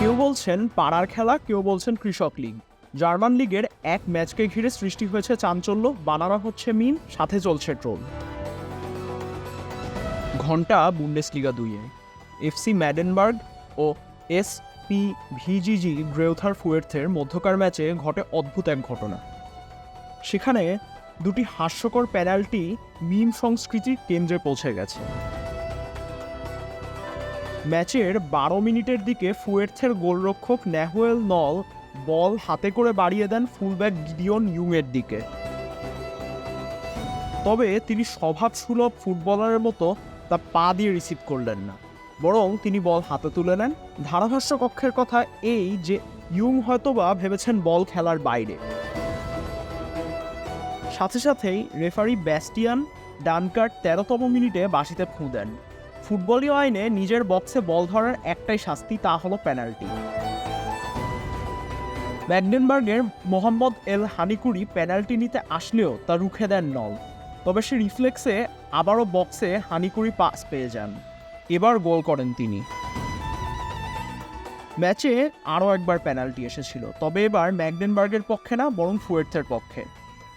কেউ বলছেন পাড়ার খেলা, কেউ বলছেন কৃষক লীগ। জার্মান লিগের এক ম্যাচকে ঘিরে সৃষ্টি হয়েছে চাঞ্চল্য, বানানো হচ্ছে মিম, সাথে চলছে ট্রোল। ঘন্টা বুন্ডেসলিগা 2-এ এফসি ম্যাডেনবার্গ ও এসপিভিজিজি গ্রেউথার ফুয়ের্থের মধ্যকার ম্যাচে ঘটে অদ্ভুত এক ঘটনা। সেখানে দুটি হাস্যকর পেনাল্টি মিম সংস্কৃতির কেন্দ্রে পৌঁছে গেছে। ম্যাচের 12 মিনিটের দিকে ফুয়ের্থের গোলরক্ষক ন্যাহুয়েল নল বল হাতে করে বাড়িয়ে দেন ফুলব্যাক গিডিয়ন ইউংয়ের দিকে। তবে তিনি স্বভাবসুলভ ফুটবলারের মতো তা পা দিয়ে রিসিভ করলেন না, বরং তিনি বল হাতে তুলে নেন। ধারাভাষ্য কক্ষের কথা এই যে ইউং হয়তোবা ভেবেছেন বল খেলার বাইরে। সাথে সাথেই রেফারি ব্যাস্টিয়ান ডানকার্ট 13তম মিনিটে বাঁশিতে ফুঁ দেন। ফুটবলীয় আইনে নিজের বক্সে বল ধরার একটাই শাস্তি, তা হলো পেনাল্টি। ম্যাগডেনবার্গের মোহাম্মদ এল হানিকুরি পেনাল্টি নিতে আসলেও তা রুখে দেন নল। তবে সে রিফ্লেক্সে আবারও বক্সে হানিকুরি পাস পেয়ে যান। এবার গোল করেন তিনি। ম্যাচে আরও একবার পেনাল্টি এসেছিল, তবে এবার ম্যাগডেনবার্গের পক্ষে না, বরং ফুয়ের্থের পক্ষে।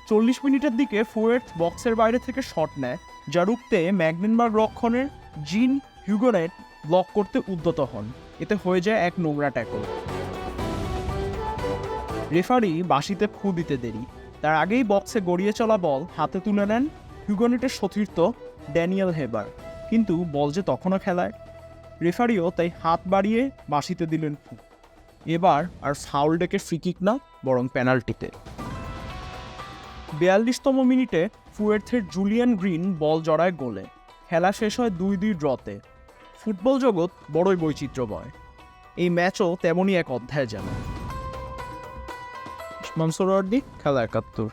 40 মিনিটের দিকে ফুয়ের্থ বক্সের বাইরে থেকে শট নেয়, যা রুখতে ম্যাগডেনবার্গ রক্ষণের জিন হিউগোনেট ব্লক করতে উদ্যত হন। এতে হয়ে যায় এক নোংরা ট্যাকল। রেফারি বাঁশিতে ফু দিতে দেরি, তার আগেই বক্সে গড়িয়ে চলা বল হাতে তুলে নেন হিউগোনেটের সতীর্থ ড্যানিয়েল হেবার। কিন্তু বল যে তখনও খেলায়। রেফারিও তাই হাত বাড়িয়ে বাঁশিতে দিলেন ফু। এবার আর ফাউল ডেকে ফ্রিকিক না, বরং পেনাল্টিতে। 42তম মিনিটে ফুয়ের্থের জুলিয়ান গ্রিন বল জড়ায় গোলে। খেলা শেষ হয় 2-2 ড্রতে। ফুটবল জগৎ বড়ই বৈচিত্র্যময়। এই ম্যাচও তেমনই এক অধ্যায় যেন। মনসুর ওয়ার্দী, খেলা 71।